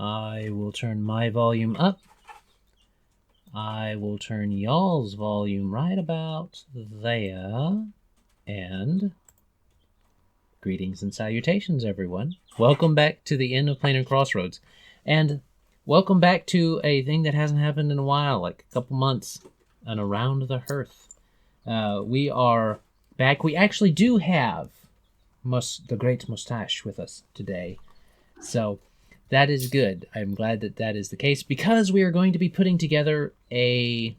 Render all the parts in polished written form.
I will turn my volume up. I will turn y'all's volume right about there. And greetings and salutations, everyone. Welcome back to the end of Planar Crossroads. And welcome back to a thing that hasn't happened in a while, like a couple months, and Around the Hearth. We are back. We actually do have the Great Mustache with us today. So that is good. I'm glad that that is the case, because we are going to be putting together a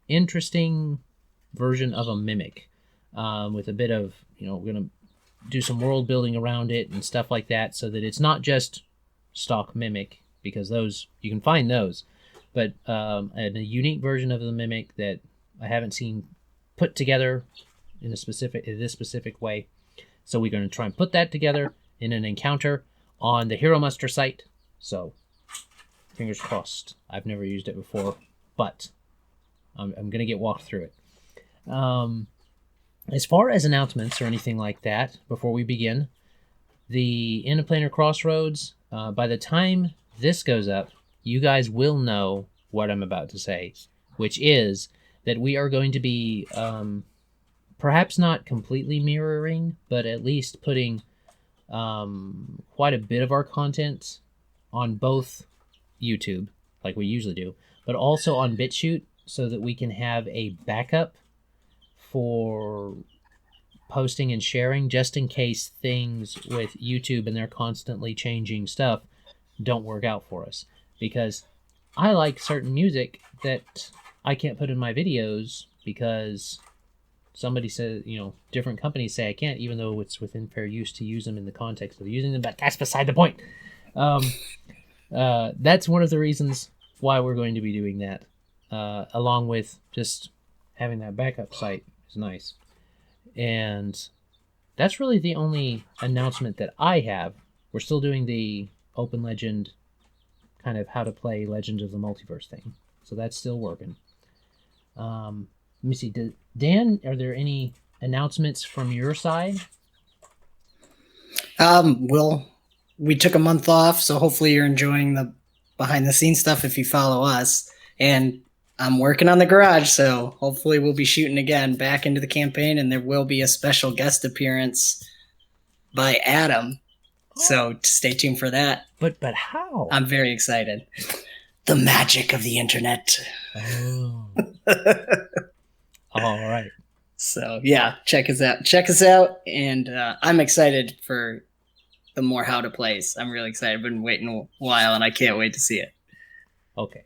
interesting version of a mimic with a bit of, we're going to do some world building around it and stuff like that, so that it's not just stock mimic, because those, you can find those, but a unique version of the mimic that I haven't seen put together in this specific way. So we're going to try and put that together in an encounter on the Hero Muster site. So fingers crossed. I've never used it before, but I'm going to get walked through it. As far as announcements or anything like that, before we begin, the End of Planar Crossroads, by the time this goes up, you guys will know what I'm about to say, which is that we are going to be perhaps not completely mirroring, but at least putting quite a bit of our content on both YouTube, like we usually do, but also on BitChute, so that we can have a backup for posting and sharing, just in case things with YouTube and their constantly changing stuff don't work out for us. Because I like certain music that I can't put in my videos because somebody said, different companies say I can't, even though it's within fair use to use them in the context of using them, but that's beside the point. That's one of the reasons why we're going to be doing that, along with just having that backup site is nice. And that's really the only announcement that I have. We're still doing the Open Legend, kind of how to play Legends of the Multiverse thing, so that's still working. Let me see. Dan, are there any announcements from your side? Well, we took a month off, so hopefully you're enjoying the behind-the-scenes stuff if you follow us. And I'm working on the garage, so hopefully we'll be shooting again back into the campaign, and there will be a special guest appearance by Adam. So stay tuned for that. But how? I'm very excited. The magic of the internet. Oh. All right. So yeah, check us out, and I'm excited for the more how to plays. I'm really excited. I've been waiting a while, and I can't wait to see it. Okay.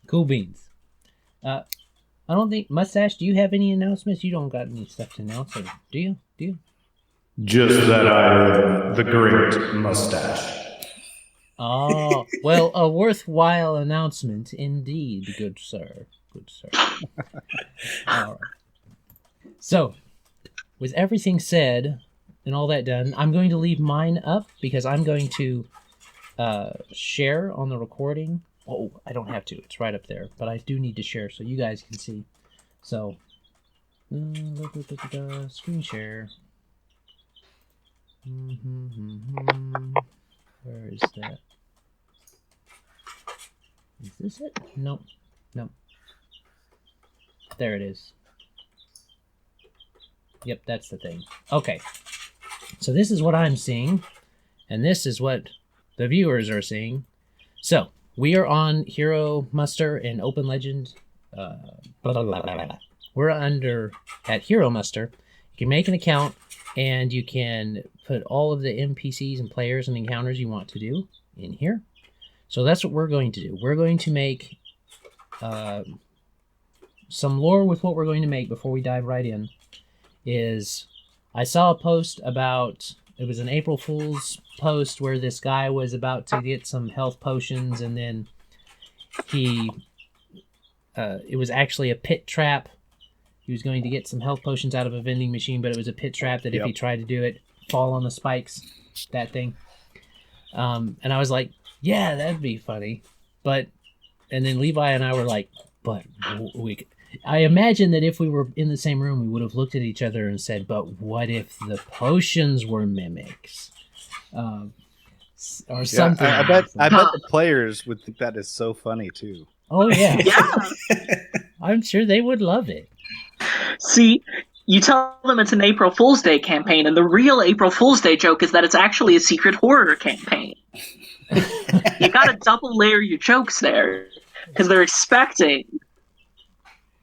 Cool beans. I don't think, Mustache, do you have any announcements? You don't got any stuff to announce, or do you? Just that I am the Great Mustache. Oh, well, a worthwhile announcement indeed, good sir. All right. So, with everything said and all that done, I'm going to leave mine up because I'm going to share on the recording. Oh, I don't have to. It's right up there. But I do need to share so you guys can see. So, screen share. Where is that? Is this it? Nope. There it is. Yep, that's the thing. Okay. So this is what I'm seeing, and this is what the viewers are seeing. So, we are on Hero Muster and Open Legend. We're at Hero Muster. You can make an account, and you can put all of the NPCs and players and encounters you want to do in here. So that's what we're going to do. We're going to make some lore with what we're going to make before we dive right in. I saw a post about, it was an April Fool's post where this guy was about to get some health potions, and then it was actually a pit trap. He was going to get some health potions out of a vending machine, but it was a pit trap that if he tried to do it, fall on the spikes, that thing. And I was like, yeah, that'd be funny. And then Levi and I were like, I imagine that if we were in the same room, we would have looked at each other and said, but what if the potions were mimics? or something. I bet the players would think that is so funny too. Oh yeah, Yeah. I'm sure they would love it. See, you tell them it's an April Fool's Day campaign, and the real April Fool's Day joke is that it's actually a secret horror campaign. You gotta double layer your jokes there, because they're expecting.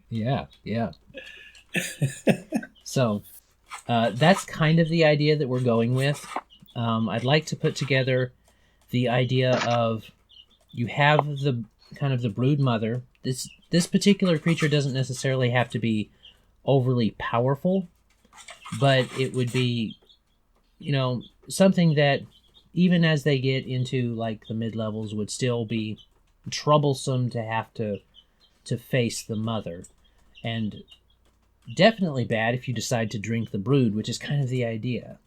Yeah. So that's kind of the idea that we're going with. I'd like to put together the idea of you have the kind of the brood mother. This particular creature doesn't necessarily have to be overly powerful, but it would be, something that even as they get into like the mid-levels would still be troublesome to have to face the mother, and definitely bad if you decide to drink the brood, which is kind of the idea.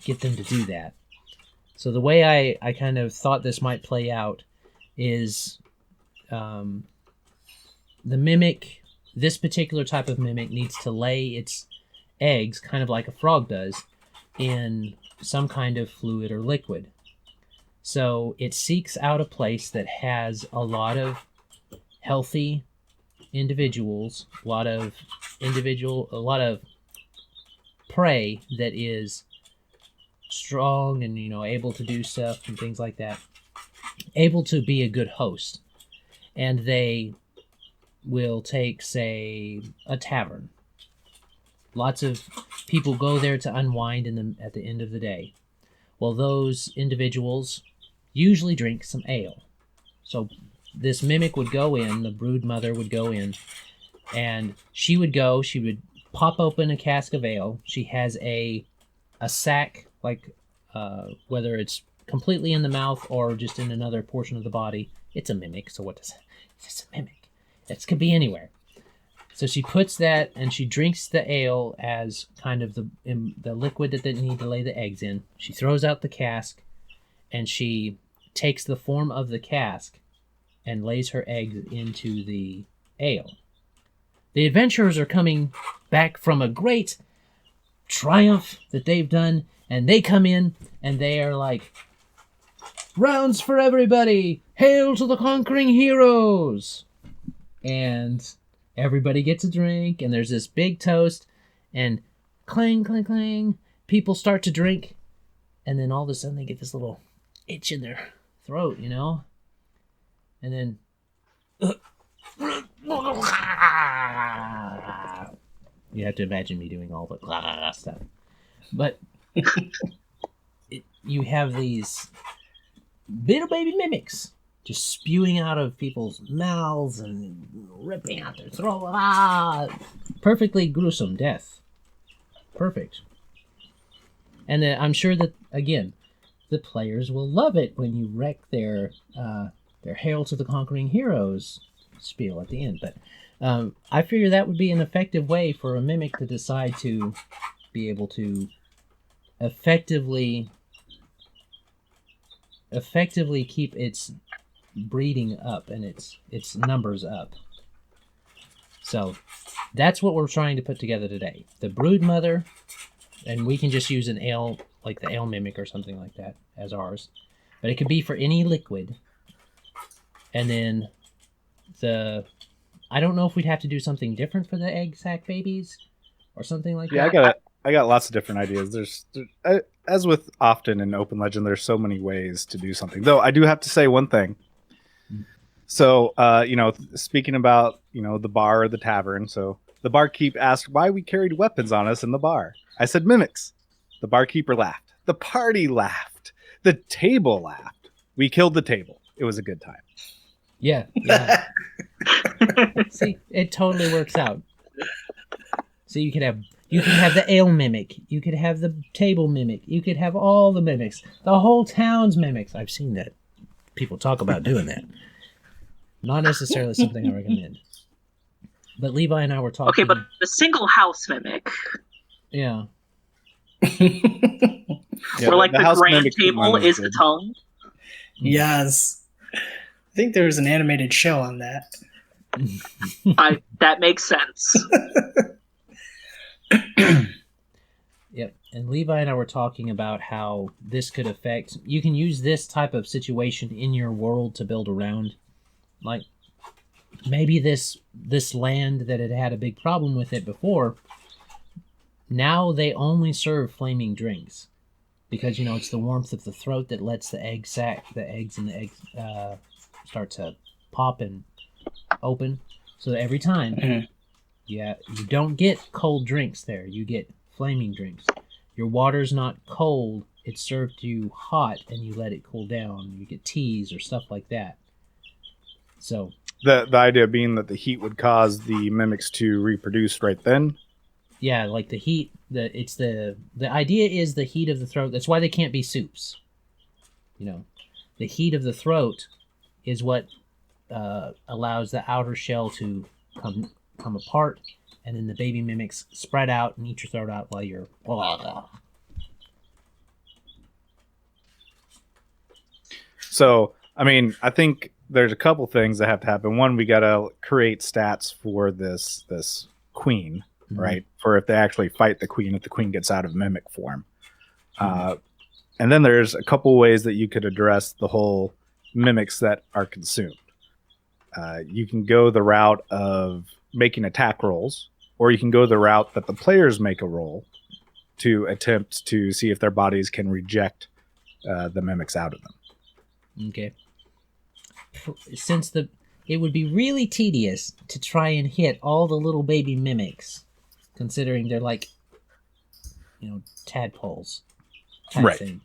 Get them to do that. So the way I kind of thought this might play out is the mimic, this particular type of mimic needs to lay its eggs, kind of like a frog does, in some kind of fluid or liquid. So it seeks out a place that has a lot of healthy individuals, a lot of prey that is strong and able to do stuff and things like that, able to be a good host. And they will take, say, a tavern. Lots of people go there to unwind at the end of the day. Well, those individuals usually drink some ale. So this mimic would go in, the brood mother would go in, and she would pop open a cask of ale. She has a sack, like whether it's completely in the mouth or just in another portion of the body. It's a mimic, so what does it? It's a mimic. It could be anywhere. So she puts that, and she drinks the ale as kind of the liquid that they need to lay the eggs in. She throws out the cask, and she takes the form of the cask and lays her eggs into the ale. The adventurers are coming back from a great triumph that they've done, and they come in, and they are like, "Rounds for everybody! Hail to the conquering heroes!" And everybody gets a drink, and there's this big toast, and clang, clang, clang. People start to drink, and then all of a sudden they get this little itch in their throat, and then you have to imagine me doing all the stuff. But you have these little baby mimics just spewing out of people's mouths and ripping out their throat. Perfectly gruesome death. Perfect. And I'm sure that, again, the players will love it when you wreck their Hail to the Conquering Heroes spiel at the end. But I figure that would be an effective way for a mimic to decide to be able to effectively keep its breeding up and its numbers up. So that's what we're trying to put together today. The brood mother, and we can just use an ale, like the ale mimic or something like that, as ours. But it could be for any liquid. And then I don't know if we'd have to do something different for the egg sac babies or something like that. Yeah, I got lots of different ideas. As with often in Open Legend, there's so many ways to do something. Though I do have to say one thing. So, speaking about, the bar or the tavern. So the barkeep asked why we carried weapons on us in the bar. I said mimics. The barkeeper laughed. The party laughed. The table laughed. We killed the table. It was a good time. Yeah. See, it totally works out. So you could have the ale mimic. You could have the table mimic. You could have all the mimics. The whole town's mimics. I've seen that. People talk about doing that. Not necessarily something I recommend. But Levi and I were talking. Okay, but the single house mimic. Yeah. Or like the grand table is the tongue. Yes. I think there was an animated show on that. That makes sense. Yep. And Levi and I were talking about how this could affect. You can use this type of situation in your world to build around. Like maybe this land that had a big problem with it before. Now they only serve flaming drinks because it's the warmth of the throat that lets the eggs and the eggs start to pop and open. So every time, you don't get cold drinks there. You get flaming drinks. Your water's not cold. It's served to you hot, and you let it cool down. You get teas or stuff like that. So the idea being that the heat would cause the mimics to reproduce right then. Yeah, like the heat. The idea is the heat of the throat. That's why they can't be soups. The heat of the throat is what allows the outer shell to come apart, and then the baby mimics spread out and eat your throat out while you're. So, I mean, I think there's a couple things that have to happen. One, we got to create stats for this queen, right? For if they actually fight the queen, if the queen gets out of mimic form. And then there's a couple ways that you could address the whole mimics that are consumed. You can go the route of making attack rolls, or you can go the route that the players make a roll to attempt to see if their bodies can reject the mimics out of them. Okay. Since it would be really tedious to try and hit all the little baby mimics, considering they're like, tadpoles, right? Thing.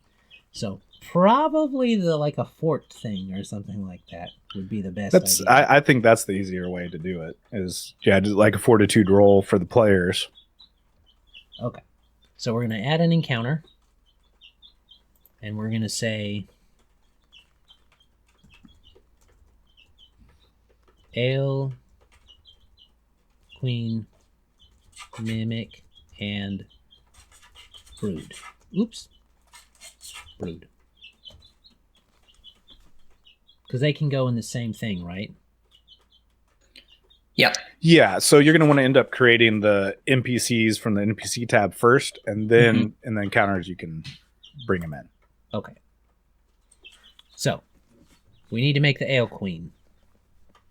So probably a fort thing or something like that would be the best. Idea. I think that's the easier way to do it. Is just like a fortitude roll for the players. Okay, so we're gonna add an encounter, and we're gonna say. Ale, Queen, Mimic, and Brood. Oops. Brood. Because they can go in the same thing, right? Yep. Yeah, so you're going to want to end up creating the NPCs from the NPC tab first, and then in the encounters you can bring them in. Okay. So, we need to make the Ale Queen.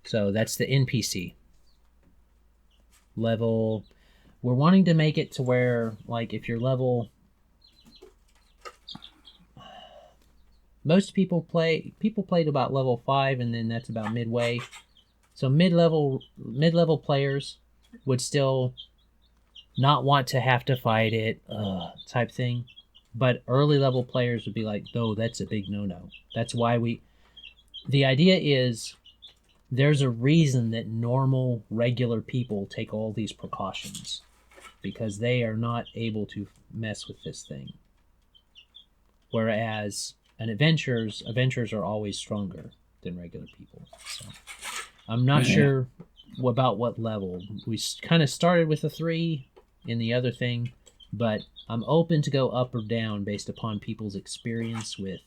So that's the NPC level. We're wanting to make it to where, if you're level... Most people play to about level 5, and then that's about midway. So mid-level players would still not want to have to fight it, type thing. But early level players would be like, no, that's a big no-no. That's why the idea is... There's a reason that normal, regular people take all these precautions. Because they are not able to mess with this thing. Whereas adventurers are always stronger than regular people. So I'm not sure about what level. We kind of started with a 3 in the other thing. But I'm open to go up or down based upon people's experience with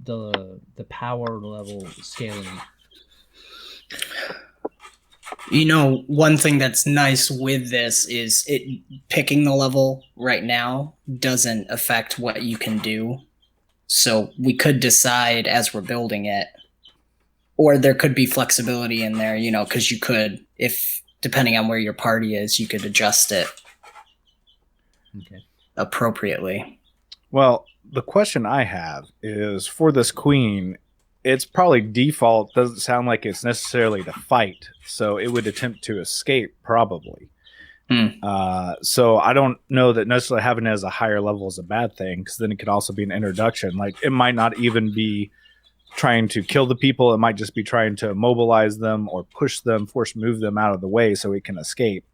the power level scaling. One thing that's nice with this is picking the level right now doesn't affect what you can do. So we could decide as we're building it, or there could be flexibility in there, because you could, if depending on where your party is, you could adjust it appropriately. Well, the question I have is for this queen, it's probably default doesn't sound like it's necessarily to fight, so it would attempt to escape probably. So I don't know that necessarily having it as a higher level is a bad thing, because then it could also be an introduction. It might not even be trying to kill the people. It might just be trying to mobilize them or push them, move them out of the way so it can escape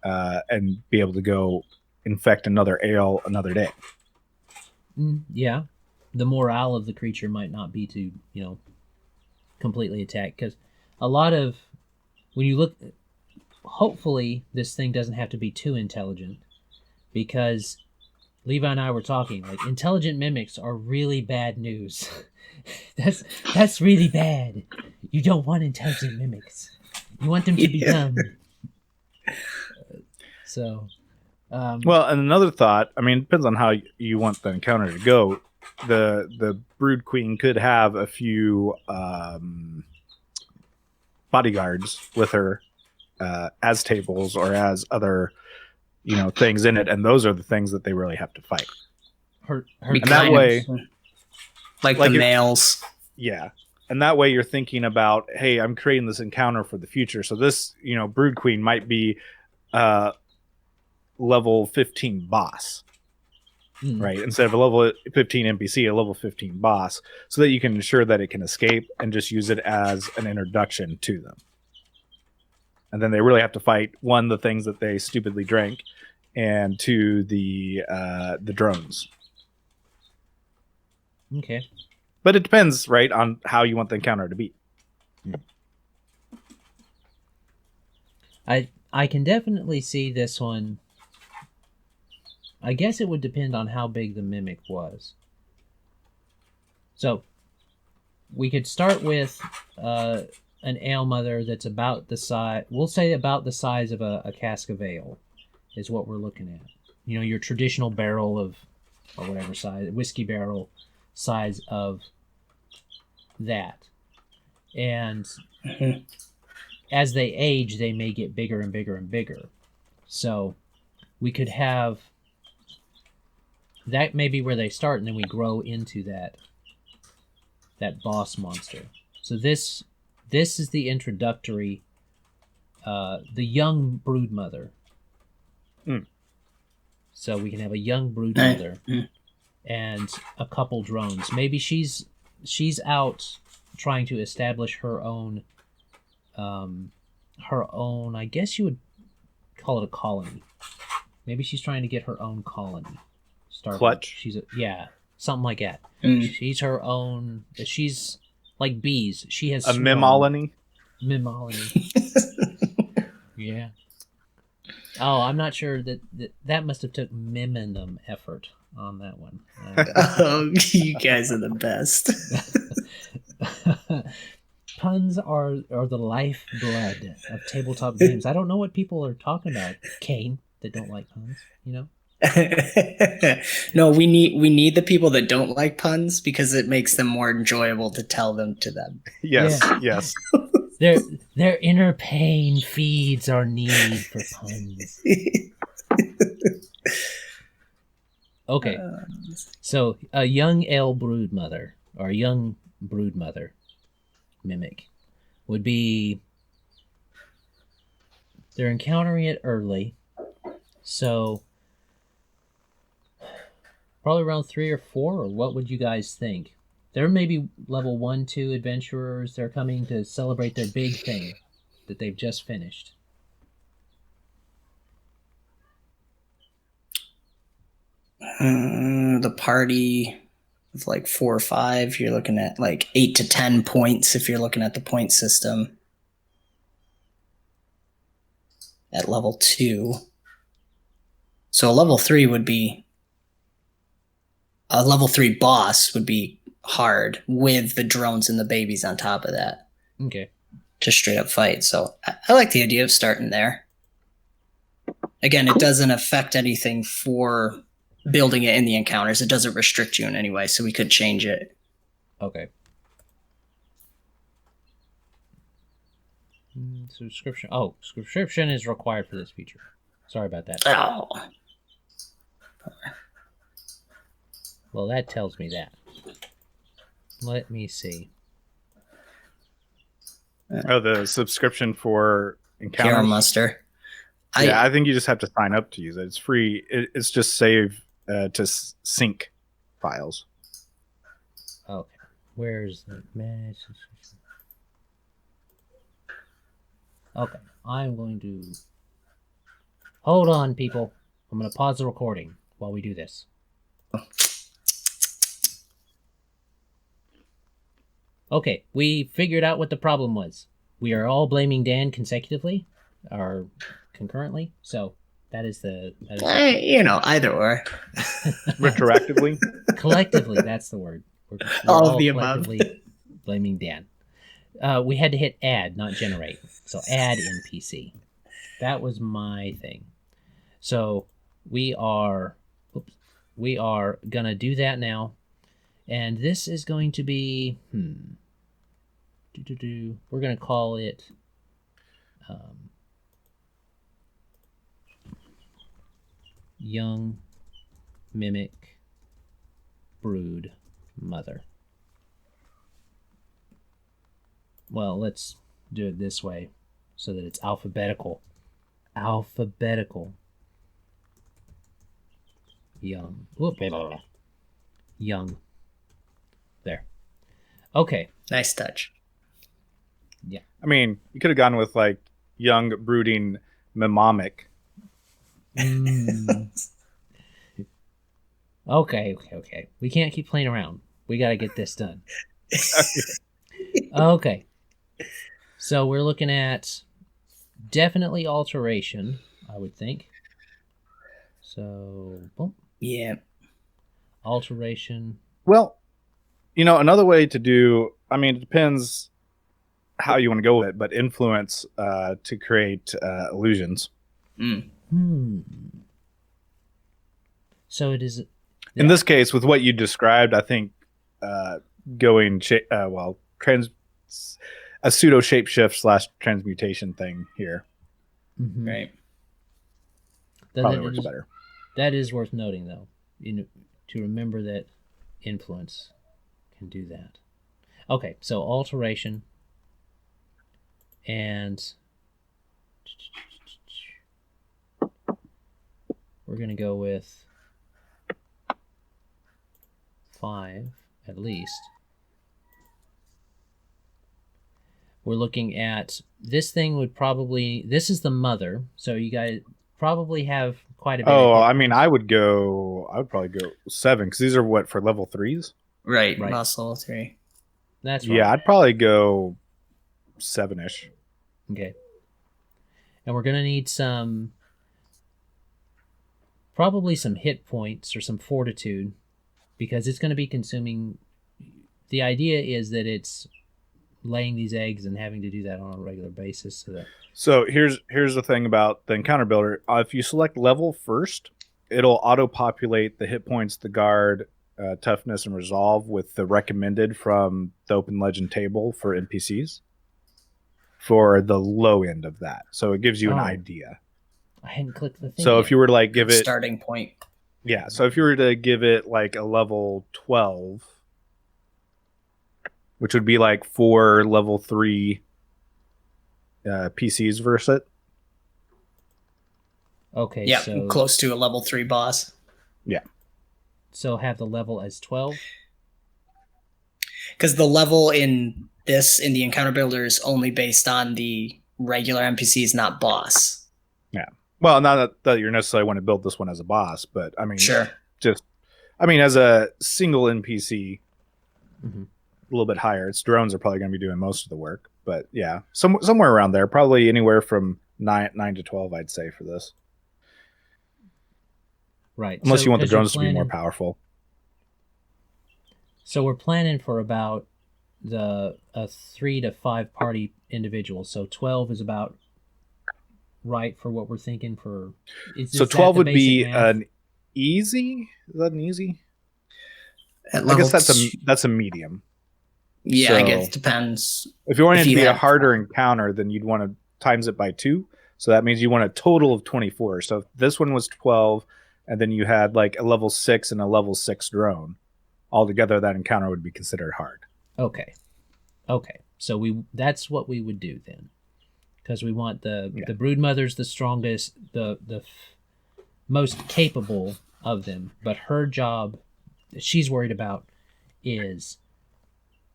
and be able to go infect another ale another day. Yeah, the morale of the creature might not be to, completely attack. Because a lot of, when you look, hopefully this thing doesn't have to be too intelligent. Because Levi and I were talking, intelligent mimics are really bad news. that's really bad. You don't want intelligent mimics. You want them to be dumb. So... Well, and another thought, I mean, it depends on how you want the encounter to go. The Brood Queen could have a few bodyguards with her as tables or as other, things in it, and those are the things that they really have to fight. her And that way, like like the if- males. yeah. And that way you're thinking about, hey, I'm creating this encounter for the future. So this, Brood Queen might be level 15 boss, right? Instead of a level 15 NPC, a level 15 boss, so that you can ensure that it can escape and just use it as an introduction to them. And then they really have to fight, one, the things that they stupidly drank, and two, the drones. Okay. But it depends, right, on how you want the encounter to be. I can definitely see this one. I guess it would depend on how big the mimic was. So we could start with an ale mother that's about the size. We'll say about the size of a cask of ale is what we're looking at. Your traditional barrel of, or whatever size, whiskey barrel size of that. And as they age, they may get bigger and bigger and bigger. So we could have that may be where they start, and then we grow into that boss monster. So this is the introductory, the young brood mother. So we can have a young brood mother and a couple drones. Maybe she's out trying to establish her own, I guess you would call it a colony. Maybe she's trying to get her own colony started. Clutch? Something like that. She's her own. She's like bees. She has A mimolony? Mimolony. Yeah. Oh, I'm not sure that must have took minimum effort on that one. Oh, you guys are the best. Puns are the lifeblood of tabletop games. I don't know what people are talking about, Kane, that don't like puns, No, we need the people that don't like puns because it makes them more enjoyable to tell them to them. Yes, Yeah. yes. Their inner pain feeds our need for puns. Okay, so a young ale brood mother or a young brood mother mimic would be, they're encountering it early, so probably around 3 or 4, or what would you guys think? They're maybe level 1, 2 adventurers. They're coming to celebrate their big thing that they've just finished. The party of like 4 or 5, you're looking at like 8 to 10 points if you're looking at the point system. At level 2. So a level 3 would be, a level 3 boss would be hard with the drones and the babies on top of that. Okay. Just straight up fight. So I like the idea of starting there. Again, it doesn't affect anything for building it in the encounters. It doesn't restrict you in any way, so we could change it. Okay. Subscription. Oh, subscription is required for this feature. Sorry about that. Oh. Well, that tells me that. Let me see. Oh, the subscription for encounters? Hero Muster. I think you just have to sign up to use it. It's free. It's just save to sync files. Okay. Where's the manage? Okay. I'm going to hold on, people. I'm going to pause the recording while we do this. Okay, we figured out what the problem was. We are all blaming Dan consecutively, or concurrently. So that is the either or. Retroactively? collectively. That's the word. We're All of the above. collectively blaming Dan. We had to hit add, not generate. So add NPC. That was my thing. So we are gonna do that now, and this is going to be we're gonna call it young mimic brood mother. Well, let's do it this way so that it's alphabetical. Young. Whoop, blah, blah, blah. Young. There. Okay. Nice touch. Yeah. I mean, you could have gone with like young brooding mimomic. Okay. We can't keep playing around. We got to get this done. Okay. So we're looking at definitely alteration, I would think. So, boom. Yeah. Alteration. Well, another way to do, I mean, it depends how you want to go with it, but influence to create illusions. So it is. In this case, with what you described, I think going a pseudo shapeshift / transmutation thing here Right. probably works better. That is worth noting, though, to remember that influence can do that. Okay, so alteration, and we're going to go with 5 at least. We're looking at this thing would probably, this is the mother, so you guys probably have quite a bit. I mean, I would probably go 7 because these are what for level 3s. Right. Muscle 3. That's right. Yeah, I'd probably go 7-ish. Okay. And we're gonna need probably some hit points or some fortitude, because it's gonna be consuming. The idea is that it's laying these eggs and having to do that on a regular basis. So here's the thing about the encounter builder. If you select level first, it'll auto-populate the hit points, the guard, toughness, and resolve with the recommended from the Open Legend table for NPCs for the low end of that. So it gives you an idea. I hadn't clicked the thing. So if you were to like give it starting point. Yeah, so if you were to give it like a level 12, which would be like 4 level 3 PCs versus it. Okay. Yeah, so close to a level 3 boss. Yeah. So have the level as 12? Because the level in the encounter builder is only based on the regular NPCs, not boss. Yeah. Well, not that you necessarily want to build this one as a boss, but I mean, sure. As a single NPC, mm-hmm. a little bit higher. Its drones are probably going to be doing most of the work, but yeah, somewhere around there, probably anywhere from 9 to 12, I'd say for this. Right. Unless you want the drones to be more powerful. So we're planning for about a 3 to 5 party individual. So 12 is about right for what we're thinking for. So 12 would be an easy. Is that an easy? I guess that's a medium. Yeah, so I guess it depends. If you want it to be a harder encounter, then you'd want to times it by 2. So that means you want a total of 24. So if this one was 12, and then you had like a level 6 and a level 6 drone, altogether that encounter would be considered hard. Okay. So that's what we would do then, because we want the brood mother's the strongest, the most capable of them, but her job that she's worried about is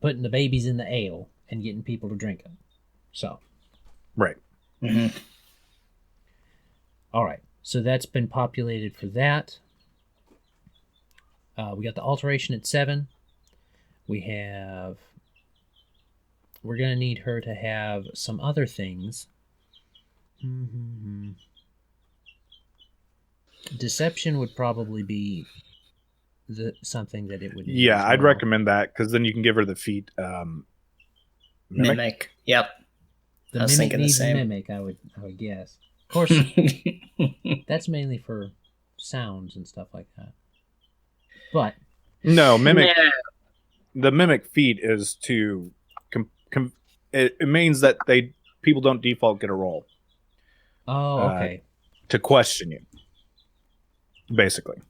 putting the babies in the ale and getting people to drink them. So, right. Mm-hmm. All right. So that's been populated for that. We got the alteration at 7. We're going to need her to have some other things. Mm-hmm. Deception would probably be something that it would need. Yeah, I'd recommend that, because then you can give her the feat mimic. Yep. I was thinking the same. Mimic, I would guess. Of course, that's mainly for sounds and stuff like that. But No, mimic. Yeah. The mimic feat is to it means that people don't default get a roll okay. to question you. Basically,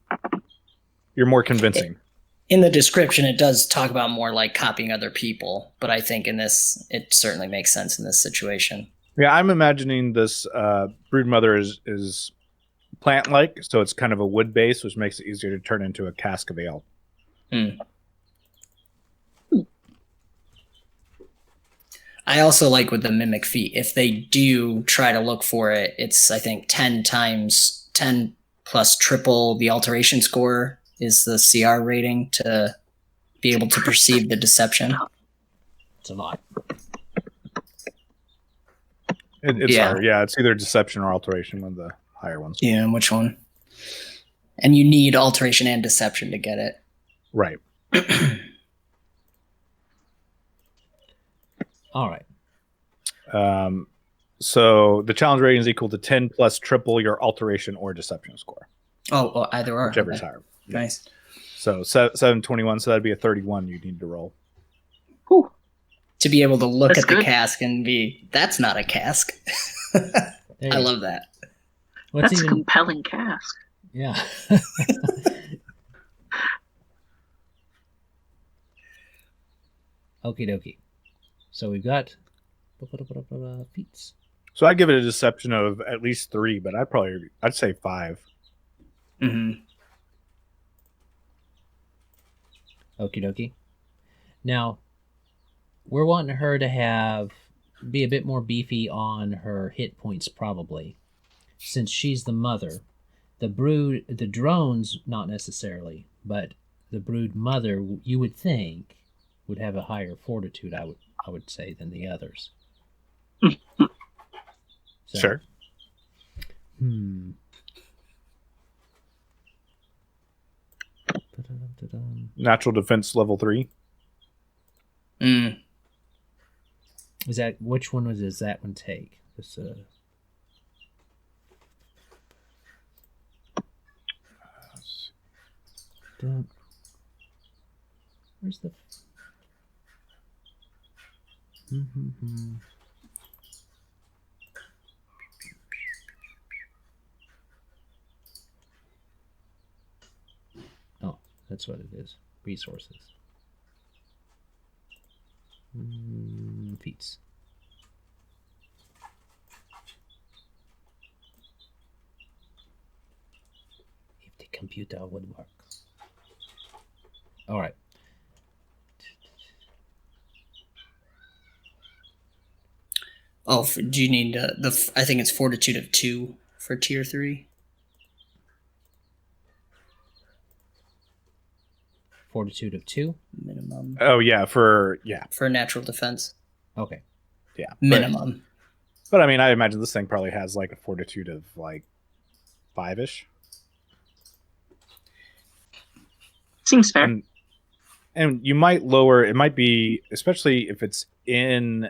you're more convincing. In the description, it does talk about more like copying other people, but I think in this, it certainly makes sense in this situation. Yeah, I'm imagining this brood mother is plant-like, so it's kind of a wood base, which makes it easier to turn into a cask of ale. I also like with the mimic feat, if they do try to look for it, it's I think 10 times 10 plus triple the alteration score is the CR rating to be able to perceive the deception. It's a lot. It's Yeah. hard. Yeah, it's either deception or alteration, one of the higher ones. Yeah, and which one? And you need alteration and deception to get it. Right. All right. So the challenge rating is equal to 10 plus triple your alteration or deception score, Oh, well, either or. whichever is Okay. higher. Nice. So 721, so that'd be a 31 you need to roll. Whew. To be able to look That's at the good. cask and be, that's not a cask. There you I go. love that. What's That's a even compelling cask. yeah. Okie dokie. So we've got feats. So I'd give it a deception of at least 3, but I'd say 5. Mm-hmm. Okie dokie. Now, we're wanting her to be a bit more beefy on her hit points, probably, since she's the mother. The drones, not necessarily, but the brood mother, you would think, would have a higher fortitude. I would say than the others. So, Sure. Natural defense level 3. Mm. Which one does that one take? This where's the Oh, that's what it is. Resources. Feats. If the computer would work. All right. Oh, do you need I think it's fortitude of 2 for tier 3. Fortitude of 2? Minimum. Oh, yeah, for natural defense. Okay. Yeah. Minimum. But I mean, I imagine this thing probably has like a fortitude of like 5-ish. Seems fair. And you might lower, it might be, especially if it's in,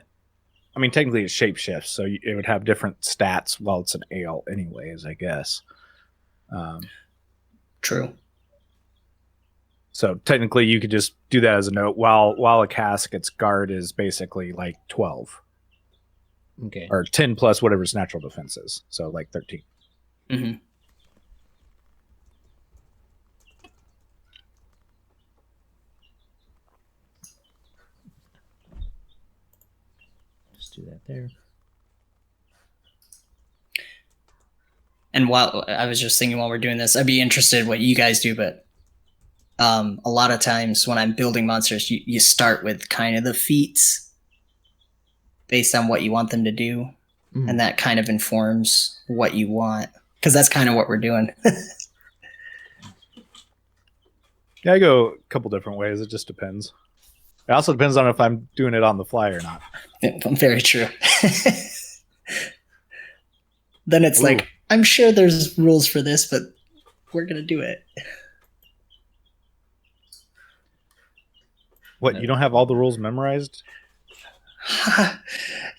I mean, technically it shapeshifts, so it would have different stats while it's an ale anyways, I guess. True. So technically you could just do that as a note, while a cask, its guard is basically like 12. Okay. Or 10 plus whatever its natural defense is. So like 13. Mm-hmm. Just do that there. And while I was just thinking while we're doing this, I'd be interested what you guys do, but a lot of times when I'm building monsters, you start with kind of the feats based on what you want them to do. Mm. And that kind of informs what you want. Because that's kind of what we're doing. Yeah, I go a couple different ways. It just depends. It also depends on if I'm doing it on the fly or not. Very true. Then it's Ooh. like, I'm sure there's rules for this, but we're going to do it. What, you don't have all the rules memorized? Damn.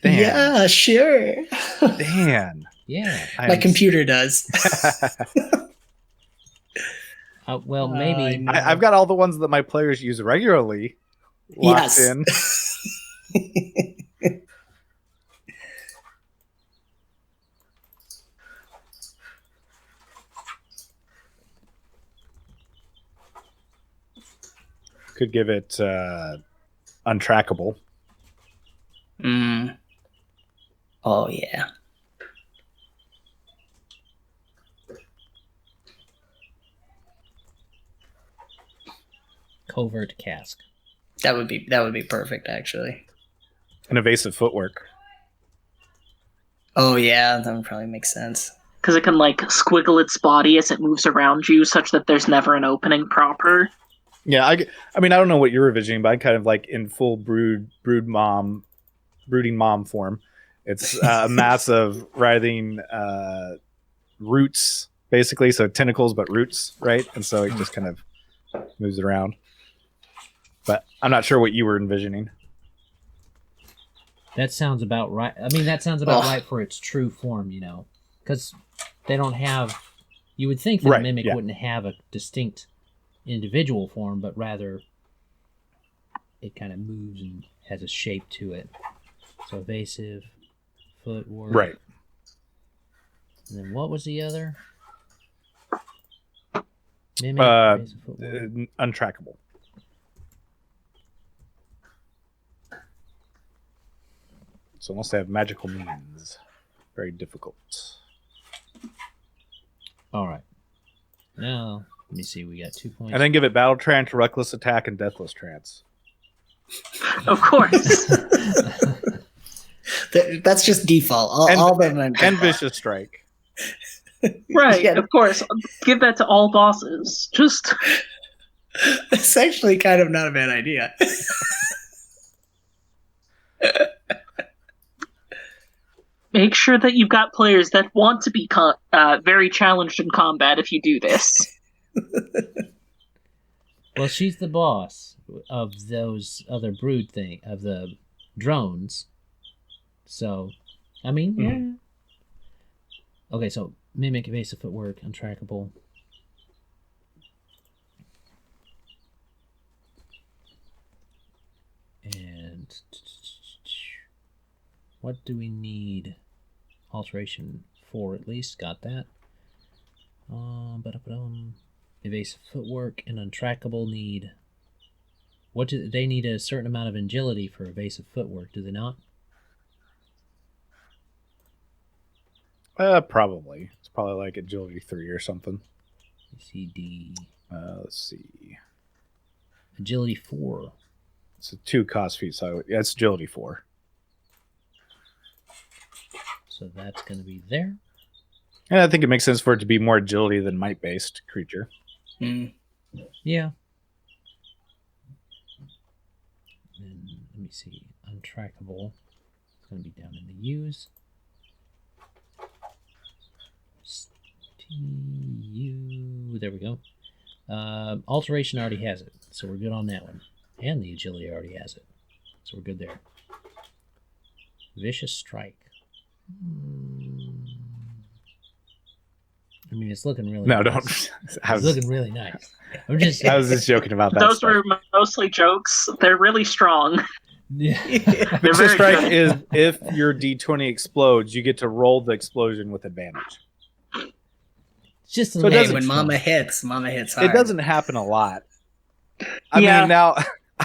Yeah, sure. Dan. Yeah. My computer does. Well, maybe. know. I've got all the ones that my players use regularly locked in. Could give it untrackable. Oh, yeah. Covert cask. That would be perfect, actually. And evasive footwork. Oh, yeah, that would probably make sense. Because it can like squiggle its body as it moves around you, such that there's never an opening proper. Yeah, I mean, I don't know what you're envisioning, but I kind of like in full brooding mom form. It's a mass of writhing roots, basically. So tentacles, but roots, right? And so it just kind of moves around. But I'm not sure what you were envisioning. That sounds about right. I mean, that sounds about right for its true form, you know, because they don't have. You would think that a mimic wouldn't have a distinct individual form, but rather it kind of moves and has a shape to it. So evasive, footwork. Right. And then what was the other? Mimic, evasive footwork. Untrackable. So unless they have magical means, very difficult. All right. Now, let me see. We got 2 points. And then give it battle trance, reckless attack, and deathless trance. Of course. That's just default. All of them. And vicious strike. Right, Yeah. of course. Give that to all bosses. Just It's actually kind of not a bad idea. make sure that you've got players that want to be very challenged in combat if you do this. Well, she's the boss of those other brood of the drones. So, I mean, yeah. Okay, so mimic, evasive footwork, untrackable. And what do we need? Alteration 4 at least, got that. Evasive footwork and untrackable need. What do they need? A certain amount of agility for evasive footwork, do they not? Probably. It's probably like agility 3 or something. CD. Let's see. Agility 4. It's a 2 cost feat, so yeah, it's agility 4. So that's going to be there. And I think it makes sense for it to be more agility than might-based creature. Yeah. And let me see. Untrackable. It's going to be down in the U's. U. There we go. Alteration already has it, so we're good on that one. And the agility already has it, so we're good there. Vicious strike. I mean, it's looking really No, nice. don't. It's looking really nice. I was just joking about that. Those stuff. were mostly jokes. They're really strong. Yeah. They're Vicious very strike good. is if your D20 explodes, you get to roll the explosion with advantage. It's just a So it little Hey, when bit mama fun. hits hard. It doesn't happen a lot. I Yeah. mean, now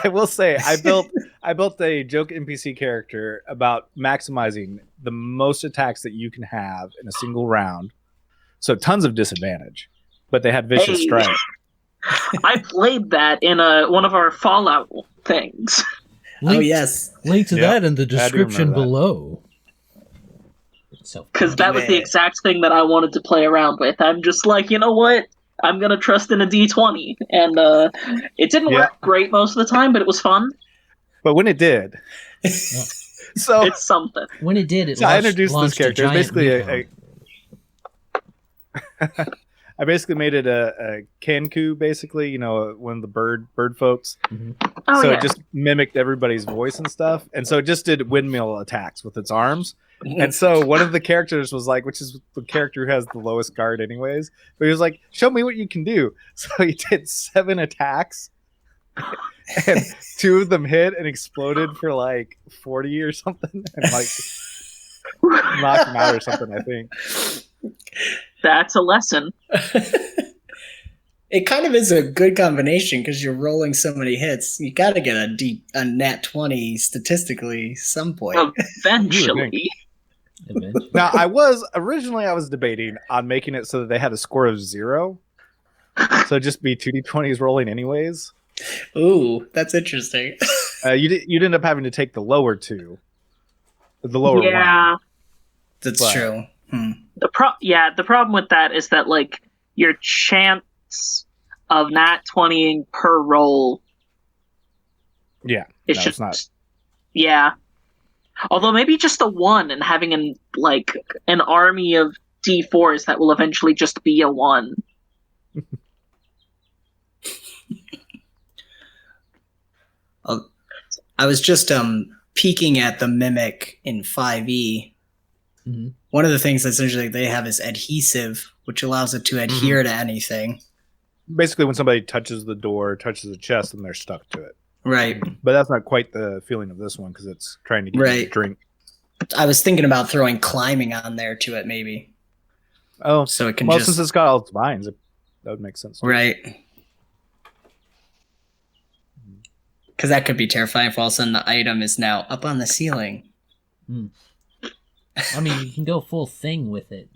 I will say I built a joke NPC character about maximizing the most attacks that you can have in a single round. So tons of disadvantage, but they had vicious Hey. strike. I played that in one of our Fallout things. Oh, yes. Link to Yeah, that in the I do description remember that. below. Because that was the exact thing that I wanted to play around with. I'm just like, you know what? I'm going to trust in a D20. And it didn't Yeah. work great most of the time, but it was fun. But when it did, so It's something. When it did, it So I introduced this launched character. It's giant basically meat hound. I basically made it a Kanku, basically, you know, one of the bird folks. Oh, So yeah. it just mimicked everybody's voice and stuff. And so it just did windmill attacks with its arms. And so one of the characters was like, which is the character who has the lowest guard anyways, but he was like, show me what you can do. So he did 7 attacks and 2 of them hit and exploded for like 40 or something and like knocked him out or something, I think. That's a lesson. It kind of is a good combination because you're rolling so many hits. You got to get a nat 20 statistically some point. Eventually. Now, I was debating on making it so that they had a score of 0. So just be 2d20s rolling anyways. Ooh, that's interesting. You'd end up having to take the lower 2. The lower one. That's true. The problem with that is that like your chance of nat 20ing per roll. Yeah. It's not. Yeah. Although maybe just a 1 and having an army of D4s that will eventually just be a 1. I was just peeking at the mimic in 5e. Mm-hmm. One of the things that's interesting they have is adhesive, which allows it to adhere to anything. Basically, when somebody touches the door, touches the chest, and they're stuck to it. Right. But that's not quite the feeling of this one because it's trying to get you to drink. I was thinking about throwing climbing on there to it, maybe. Oh, so it can since it's got all its vines, that would make sense. Right. Because that could be terrifying if all of a sudden the item is now up on the ceiling. I mean, you can go full thing with it,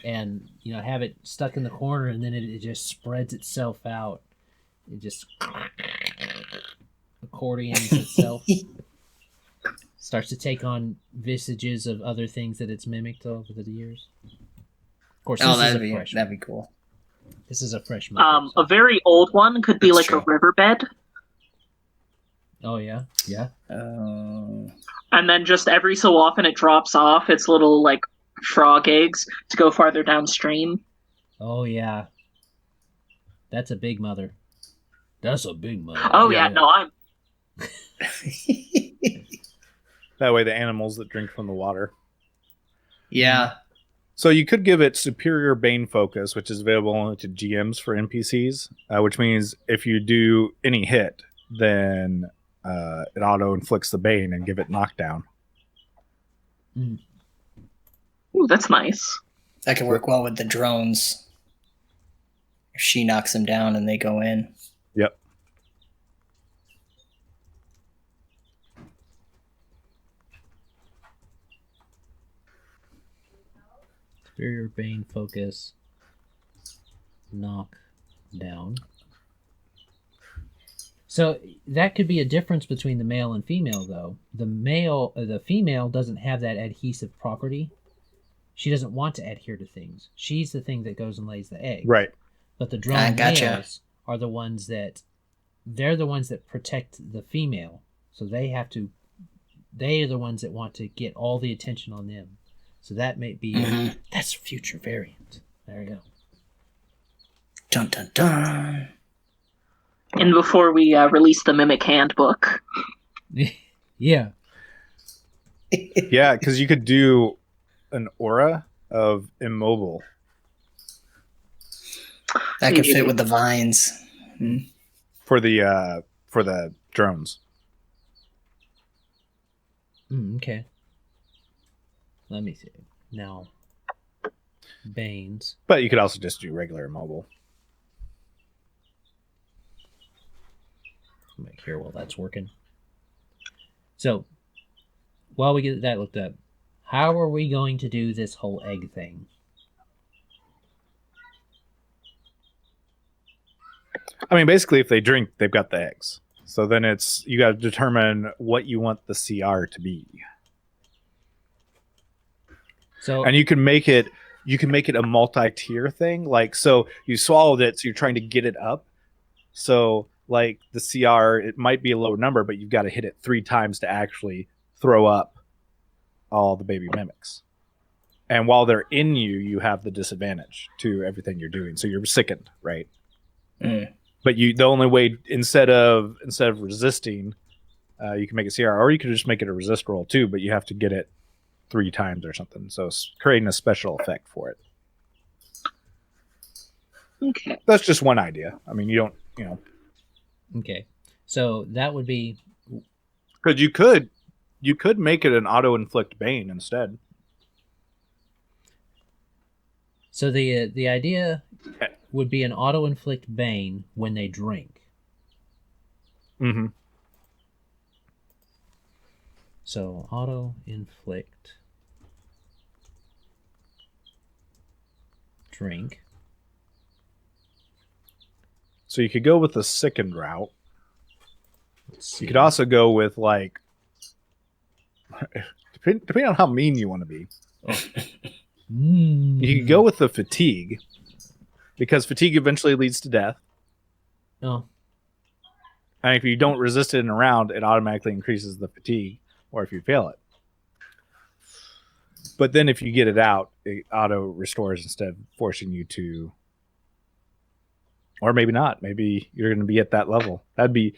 and have it stuck in the corner, and then it just spreads itself out. It just accordions itself. Starts to take on visages of other things that it's mimicked over the years. Of course, that'd be cool. This is a fresh mimic. A very old one could be a riverbed. Oh yeah. And then just every so often it drops off its little frog eggs to go farther downstream. Oh yeah. That's a big mother. Oh yeah. No, I'm. That way, the animals that drink from the water. Yeah. So you could give it superior Bane focus, which is available only to GMs for NPCs, which means if you do any hit, then it auto inflicts the Bane and give it knockdown. Ooh, that's nice. That could work well with the drones. If she knocks them down and they go in. Yep. Superior Bane focus. Knock down. So that could be a difference between the male and female, though. The female doesn't have that adhesive property. She doesn't want to adhere to things. She's the thing that goes and lays the egg. Right. But the drone males are the ones that protect the female. So they are the ones that want to get all the attention on them. So that may be that's future variant. There you go. Dun dun dun. And before we release the Mimic Handbook. Yeah. Yeah, because you could do an aura of immobile. That could fit with the vines. For the drones. Okay. Let me see. Now, Banes. But you could also just do regular immobile. Make here while that's working. So, while we get that looked up, how are we going to do this whole egg thing? I mean, basically, if they drink, they've got the eggs. So then you got to determine what you want the CR to be. So, and you can make it a multi-tier thing. Like, so you swallowed it, so you're trying to get it up. So like the CR, it might be a lower number, but you've got to hit it 3 times to actually throw up all the baby mimics. And while they're in you, you have the disadvantage to everything you're doing. So you're sickened, right? Mm. But the only way instead of resisting, you can make it CR, or you could just make it a resist roll too. But you have to get it 3 times or something. So it's creating a special effect for it. Okay. That's just one idea. I mean, you don't, Okay. So that would be because you could make it an auto inflict bane instead. so the idea would be an auto inflict bane when they drink. Mm-hmm. So auto inflict drink. So you could go with the sickened route. Let's see. You could also go with like, depending on how mean you want to be. You could go with the fatigue, because fatigue eventually leads to death. Oh, And if you don't resist it in a round, it automatically increases the fatigue, or if you fail it. But then if you get it out, it auto restores instead of forcing you to. Or maybe not. Maybe you're going to be at that level. That'd be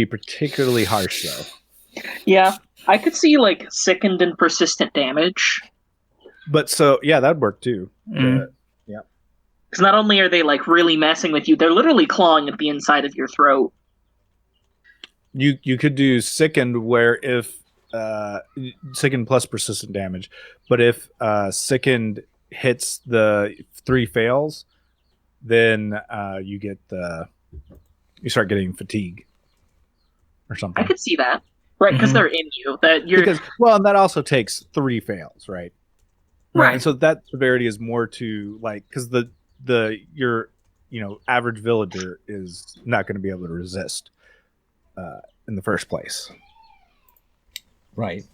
particularly harsh, though. Yeah, I could see like sickened and persistent damage. But so yeah, that'd work too. Mm. Because not only are they like really messing with you, they're literally clawing at the inside of your throat. You could do sickened, where if sickened plus persistent damage, but if sickened hits the 3 fails, then you start getting fatigue or something. I could see that, right? Because they're in you. That you're And that also takes 3 fails, right? right. And so that severity is more to like, because your average villager is not going to be able to resist in the first place. right.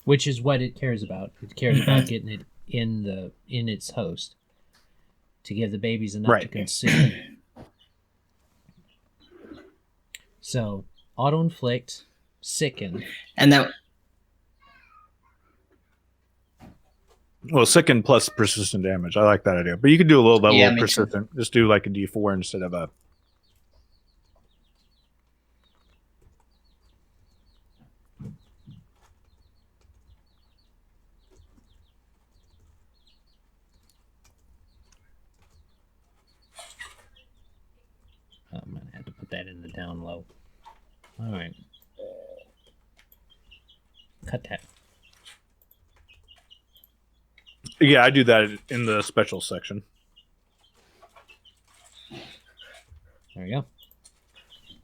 Which is what it cares about. It cares about getting it in its host to give the babies enough to consume. So auto inflict, sicken. And that Well, sicken plus persistent damage. I like that idea. But you could do a little level Yeah, of me too. persistent. Just do like a D4 instead of a. I'm gonna have to put that in the down low. All right. Cut that. Yeah, I do that in the special section. There we go.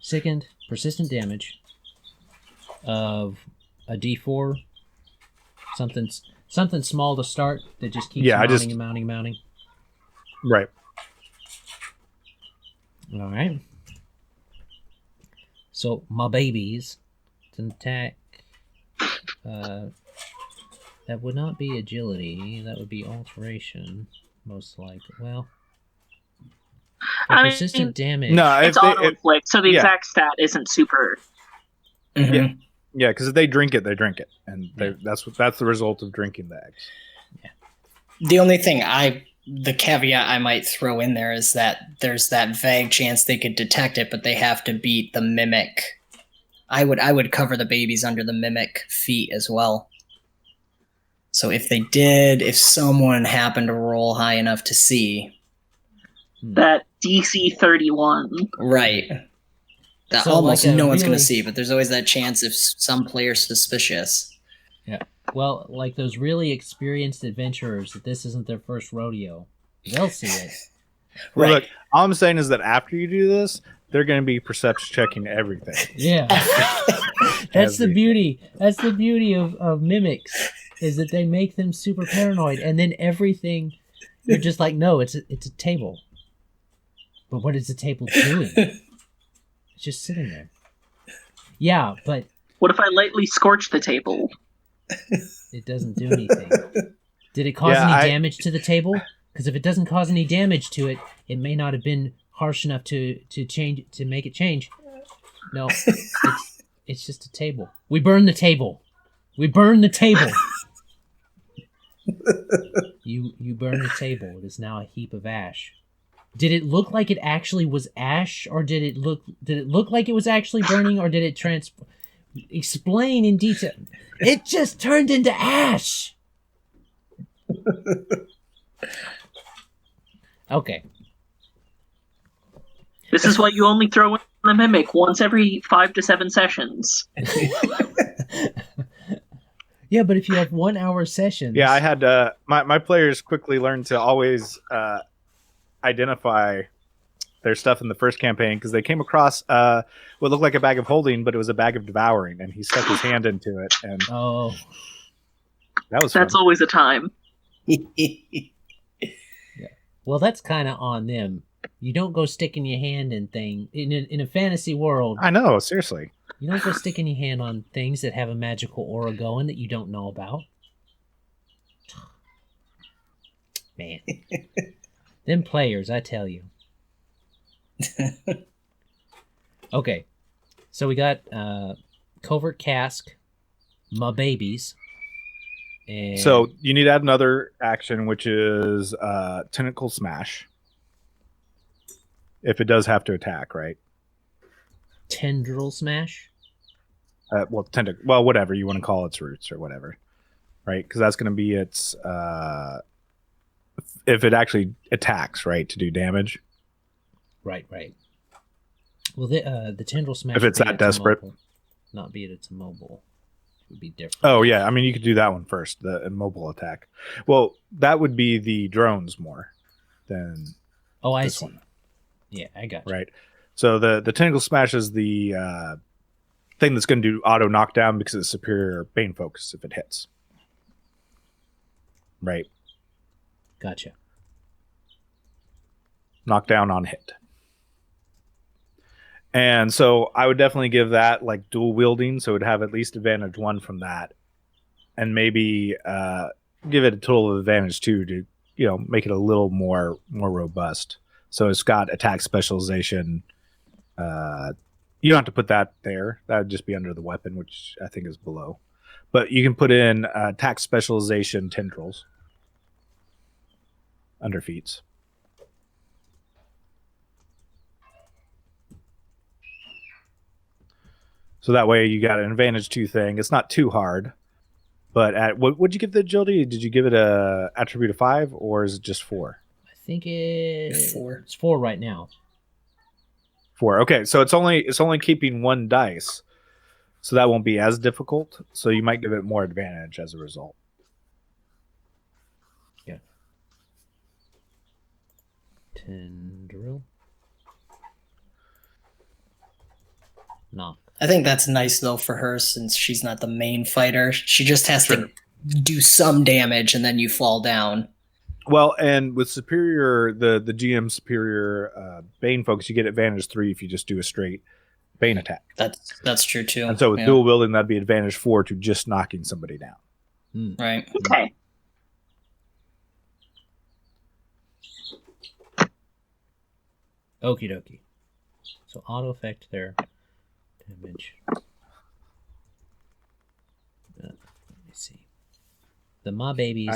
Sickened, persistent damage of a D4. Something small to start that just keeps mounting. Right. All right. So my babies, it's an attack. That would not be agility. That would be alteration, most likely. Well, I mean, persistent damage. No, it's auto inflict, so the yeah. exact stat isn't super. Mhm. Yeah, because if they drink it, and that's the result of drinking the eggs. The only thing the caveat I might throw in there is that there's that vague chance they could detect it, but they have to beat the mimic. I would cover the babies under the mimic feat as well. So if someone happened to roll high enough to see, That DC 31. right, that So, almost like a no one's going really- to see, but there's always that chance if some player's suspicious. Well, like those really experienced adventurers, that this isn't their first rodeo, they'll see it. Well, Right. look, all I'm saying is that after you do this, they're going to be perception checking everything. Yeah. That's the beauty. That's the beauty of mimics, is that they make them super paranoid, and then everything, you're just like, no, it's a table. But what is the table doing? It's just sitting there. Yeah, but What if I lightly scorch the table? it doesn't do anything. Did it cause any damage to the table? Because if it doesn't cause any damage to it, it may not have been harsh enough to make it change. No, it's just a table. We burn the table. We burn the table. You burn the table. It is now a heap of ash. Did it look like it actually was ash, or did it look like it was actually burning, or did it explain in detail? It just turned into ash. Okay. This is why you only throw in the mimic once every 5 to 7 sessions. Yeah, but if you have 1 hour sessions. Yeah, I had my players quickly learned to always identify their stuff in the first campaign because they came across what looked like a bag of holding, but it was a bag of devouring, and he stuck his hand into it, and that's fun. Always a time. Yeah. Well, that's kind of on them. You don't go sticking your hand in in a fantasy world. I know, seriously. You don't go sticking your hand on things that have a magical aura going that you don't know about. Man. Them players, I tell you. Okay. So we got Covert Cask, My Babies. And so you need to add another action, which is Tentacle Smash. If it does have to attack, right? Tendril Smash? Well, whatever you want to call its roots or whatever, right? Because that's going to be its if it actually attacks, right, to do damage. Right. Well, the Tendril Smash. If it's that desperate, not be it it's immobile, it would be different. Oh yeah, I mean you could do that one first, the immobile attack. Well, that would be the drones more than. Oh, I see. One. Yeah, I got you. Right. So the Tentacle Smash is the thing that's going to do auto knockdown because it's superior Bane focus if it hits. Right. Gotcha. Knockdown on hit. And so I would definitely give that like dual wielding, so it would have at least advantage 1 from that, and maybe give it a total of advantage 2 to make it a little more robust. So it's got attack specialization. You don't have to put that there. That would just be under the weapon, which I think is below. But you can put in attack specialization tendrils under feats. So that way you got an advantage 2 thing. It's not too hard. But what'd you give the agility? Did you give it a attribute of 5 or is it just 4? I think it's 4. It's 4 right now. 4. Okay, so it's only keeping 1 dice. So that won't be as difficult. So you might give it more advantage as a result. Yeah. Tendril. Knock. I think that's nice though for her since she's not the main fighter. She just has to do some damage and then you fall down. Well, and with superior, the GM superior Bane focus, you get advantage 3 if you just do a straight Bane attack. That's true too. And so with dual wielding, that'd be advantage 4 to just knocking somebody down. Right. Okay. Okie dokie. So auto effect there. Damage. Let me see. The My Babies.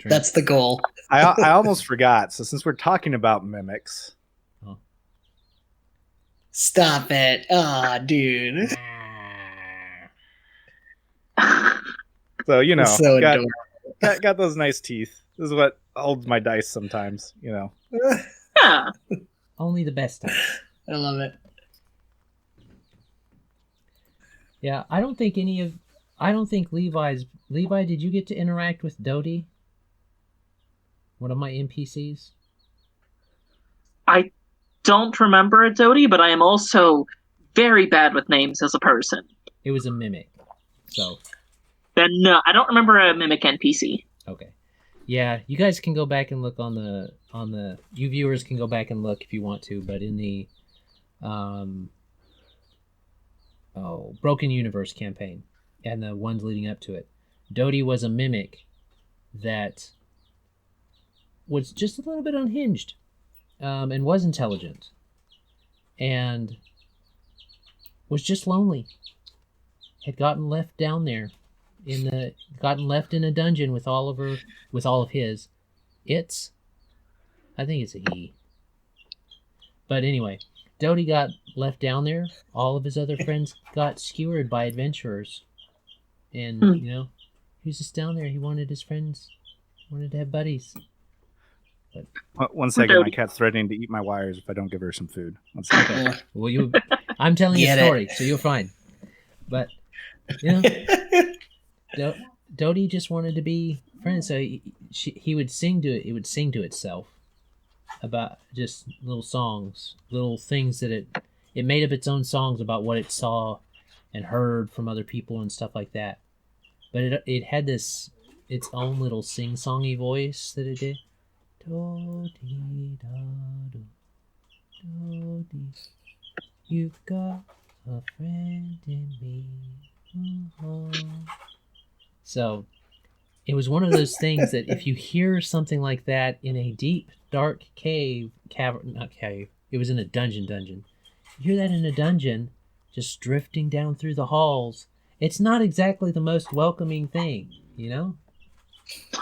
That's the goal. I almost forgot. So since we're talking about mimics. Stop it. Ah, dude. So, So got those nice teeth. This is what holds my dice sometimes, Yeah. Only the best times. I love it. Yeah, I don't think Levi, did you get to interact with Dodie? One of my NPCs? I don't remember a Dodie, but I am also very bad with names as a person. It was a mimic. So then no, I don't remember a mimic NPC. Okay. Yeah, you guys can go back and look on the you viewers can go back and look if you want to, but in the Broken Universe campaign and the ones leading up to it, Dodie was a mimic that was just a little bit unhinged, and was intelligent, and was just lonely. Had gotten left down there gotten left in a dungeon with all of his, It's, I think it's a he. But anyway, Doty got left down there. All of his other friends got skewered by adventurers. And, you know, he was just down there. He wanted his friends, wanted to have buddies. But, 1 second, my cat's threatening to eat my wires if I don't give her some food. 1 second. okay. Well, I'm telling you a story, so you're fine. But, you know, Doty just wanted to be friends, so he would sing to it. It would sing to itself about just little songs, little things that it made up its own songs about what it saw and heard from other people and stuff like that. But it had its own little sing-songy voice that it did. Do-dee-da-do, do-dee. You've got a friend in me. So it was one of those things that if you hear something like that in a deep, dark cave, not cave, it was in a dungeon. You hear that in a dungeon, just drifting down through the halls, it's not exactly the most welcoming thing, you know?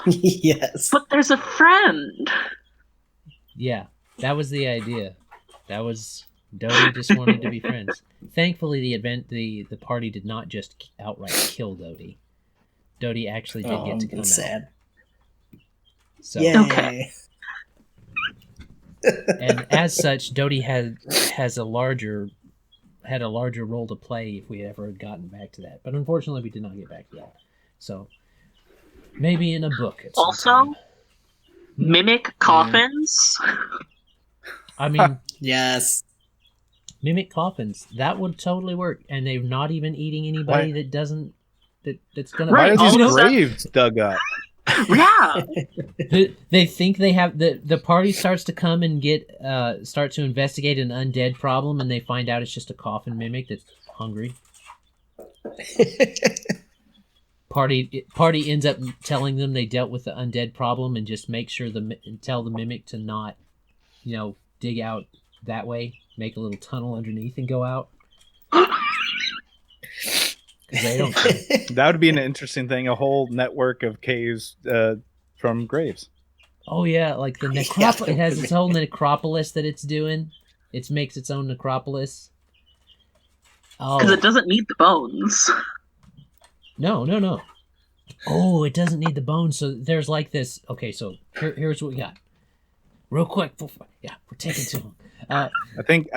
Yes. But there's a friend. Yeah, that was the idea. That was Doty just wanted to be friends. Thankfully, the party did not just outright kill Doty. Doty actually did get to come out. Sad. So, Yay. Okay. And as such, Doty had a larger role to play if we ever had gotten back to that. But unfortunately, we did not get back to that. So maybe in a book. At some Also, time. mimic coffins. I mean, Yes. mimic coffins. That would totally work. And they're not even eating anybody Why- that doesn't. That's gonna. Right, Why are all these of that- graves dug up? Yeah. They think they have the party starts to come and start to investigate an undead problem, and they find out it's just a coffin mimic that's hungry. Party ends up telling them they dealt with the undead problem and just make sure tell the mimic to not, dig out that way, make a little tunnel underneath and go out. 'Cause they don't. That would be an interesting thing. A whole network of caves from graves. Oh yeah, like the necropolis. It has its whole necropolis that it's doing. It makes its own necropolis. Because Oh it doesn't need the bones. no. Oh, it doesn't need the bones. So there's like this. Okay, so here's what we got. Real quick. Yeah, we're taking too long. I think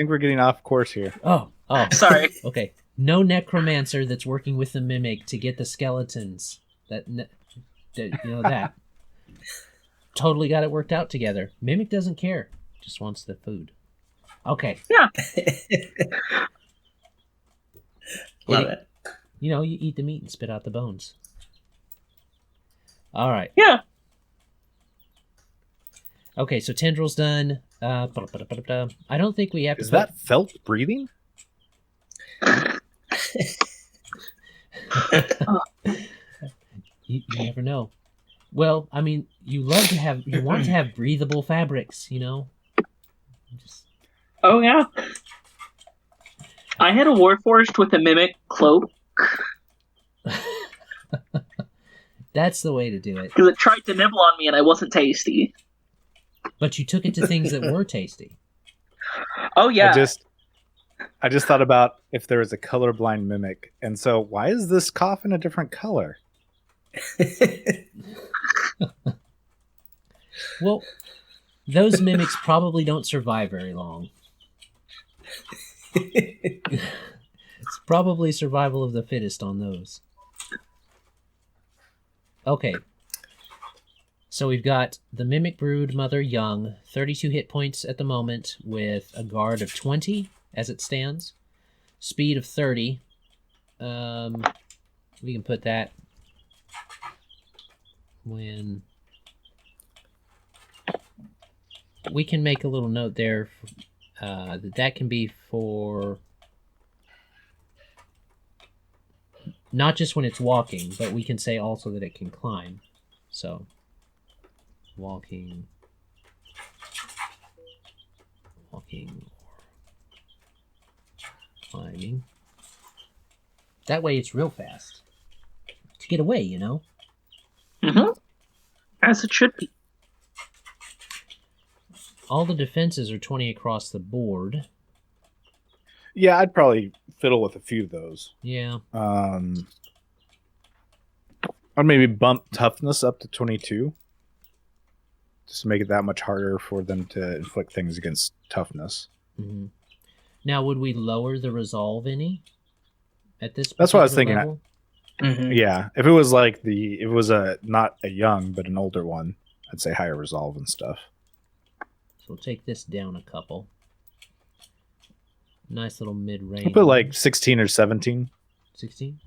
we're getting off course here. Oh. Sorry. Okay. No necromancer that's working with the mimic to get the skeletons. That totally got it worked out together. Mimic doesn't care, just wants the food. Okay. Yeah. Love it. You eat the meat and spit out the bones. All right. Yeah. Okay, so tendrils done. I don't think we have to. Is that felt breathing? You never know. Well, I mean, you want to have breathable fabrics, Just, Oh, yeah. I had a Warforged with a mimic cloak that's the way to do it. because it tried to nibble on me and I wasn't tasty. But you took it to things that were tasty. Oh, yeah. I just thought about if there was a colorblind mimic, and so why is this coffin a different color? Well, those mimics probably don't survive very long. It's probably survival of the fittest on those. Okay. So we've got the Mimic Brood Mother Young, 32 hit points at the moment, with a guard of 20 as it stands, speed of 30. We can put that when we can make a little note there that can be for not just when it's walking, but we can say also that it can climb. So walking or climbing. That way it's real fast to get away, Mm-hmm. As it should be. all the defenses are 20 across the board. Yeah, I'd probably fiddle with a few of those. Yeah. Or maybe bump toughness up to 22. Just to make it that much harder for them to inflict things against toughness. Mm-hmm. Now, would we lower the resolve any at this? That's what I was thinking. Level? Yeah, if it was like it was not a young but an older one, I'd say higher resolve and stuff. So we'll take this down a couple. Nice little mid-range. We'll put like 16 or 17. 16.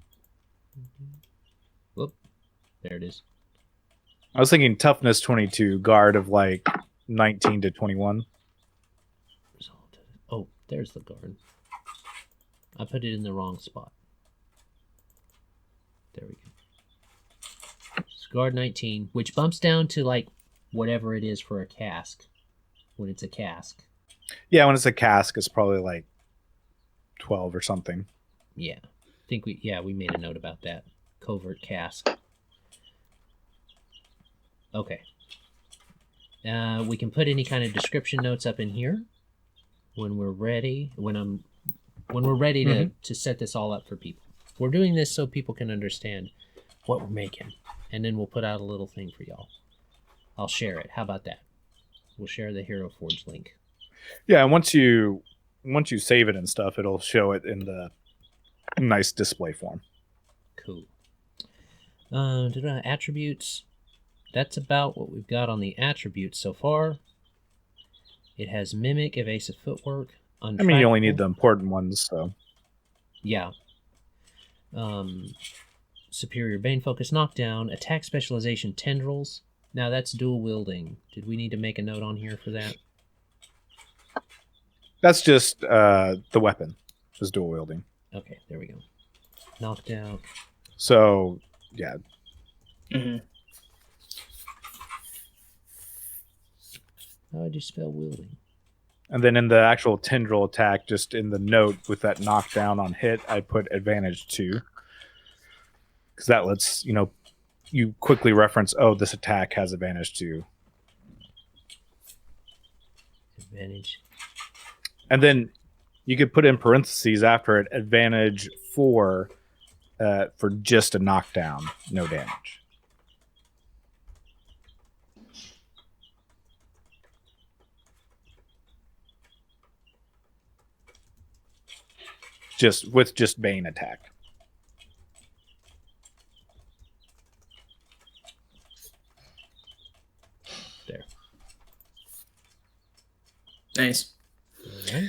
Whoop, there it is. I was thinking toughness 22, guard of like 19 to 21. Oh, there's the guard. I put it in the wrong spot. There we go. Just guard 19, which bumps down to like whatever it is for a cask. When it's a cask. Yeah, when it's a cask, it's probably like 12 or something. Yeah. I think we made a note about that. Covert cask. Okay. We can put any kind of description notes up in here when we're ready. When we're ready to set this all up for people. We're doing this so people can understand what we're making, and then we'll put out a little thing for y'all. I'll share it. How about that? We'll share the Hero Forge link. Yeah, and once you save it and stuff, it'll show it in the nice display form. Cool. Attributes. That's about what we've got on the attributes so far. It has Mimic, Evasive Footwork. I mean, you only need the important ones, so. Yeah. Superior Bane Focus Knockdown. Attack Specialization Tendrils. Now that's dual wielding. Did we need to make a note on here for that? That's just the weapon. Just dual wielding. Okay, there we go. Knockdown. So, yeah. How would you spell wielding? And then in the actual tendril attack, just in the note with that knockdown on hit, I put advantage 2. Because that lets, you quickly reference, oh, this attack has advantage 2. Advantage. And then you could put in parentheses after it, advantage 4 for just a knockdown, no damage. Just Bane attack. There. Nice. Right.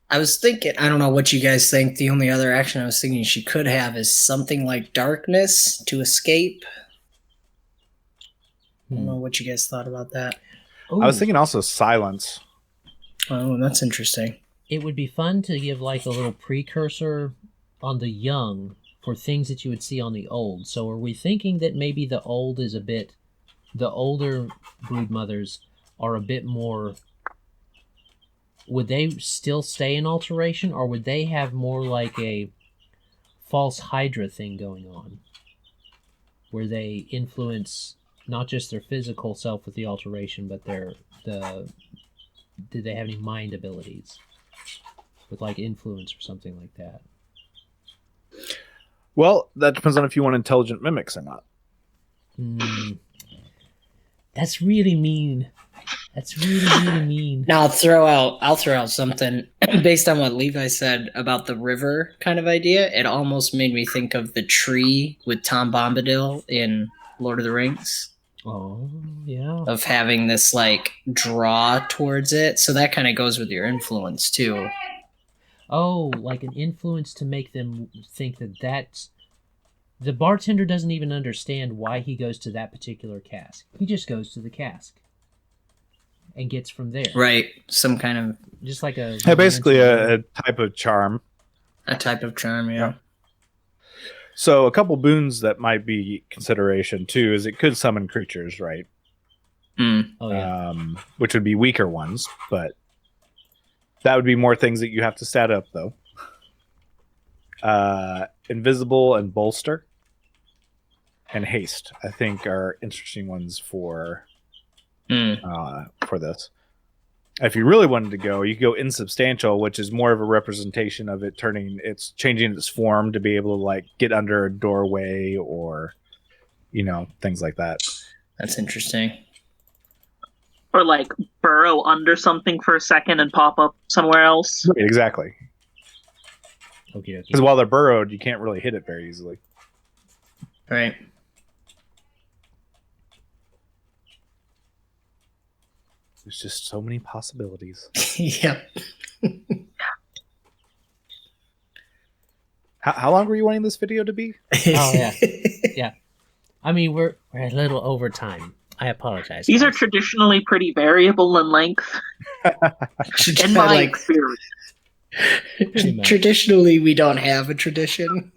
I was thinking, I don't know what you guys think. The only other action I was thinking she could have is something like darkness to escape. I don't know what you guys thought about that. Ooh. I was thinking also silence. Oh, that's interesting. It would be fun to give like a little precursor on the young for things that you would see on the old. So are we thinking that maybe the older brood mothers are a bit more... Would they still stay in alteration, or would they have more like a false Hydra thing going on? Where they influence not just their physical self with the alteration, but did they have any mind abilities? With like influence or something like that. Well, that depends on if you want intelligent mimics or not. That's really mean. That's really, really mean. Now I'll throw out something based on what Levi said about the river kind of idea. It almost made me think of the tree with Tom Bombadil in Lord of the Rings. Oh, yeah. Of having this like draw towards it. So that kind of goes with your influence too. Oh, like an influence to make them think that's... The bartender doesn't even understand why he goes to that particular cask. He just goes to the cask and gets from there. Right. Some kind of... Just like a... Yeah, basically a type of charm. A type of charm, yeah. So a couple boons that might be consideration too is it could summon creatures, right? Mm. Oh, yeah. Which would be weaker ones, but that would be more things that you have to set up, though. Invisible and bolster and haste, I think, are interesting ones for this. If you really wanted to go, you could go insubstantial, which is more of a representation of it changing its form to be able to like get under a doorway or, things like that. That's interesting. Or like burrow under something for a second and pop up somewhere else. Exactly. Okay. Because while they're burrowed, you can't really hit it very easily. Right. There's just so many possibilities. Yep. How long were you wanting this video to be? Oh yeah, yeah. I mean, we're a little over time. I apologize. These are guys. traditionally pretty variable in length, in my experience. Traditionally, we don't have a tradition.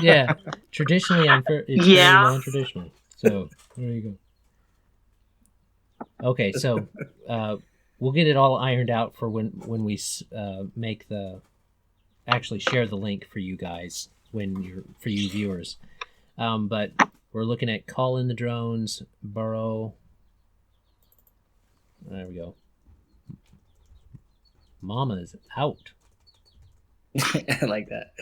Yeah, traditionally, it's very non-traditional. So there you go. Okay, so we'll get it all ironed out for when we actually share the link for you guys for you viewers. But we're looking at call in the drones, burrow. There we go. Mama is out. I like that.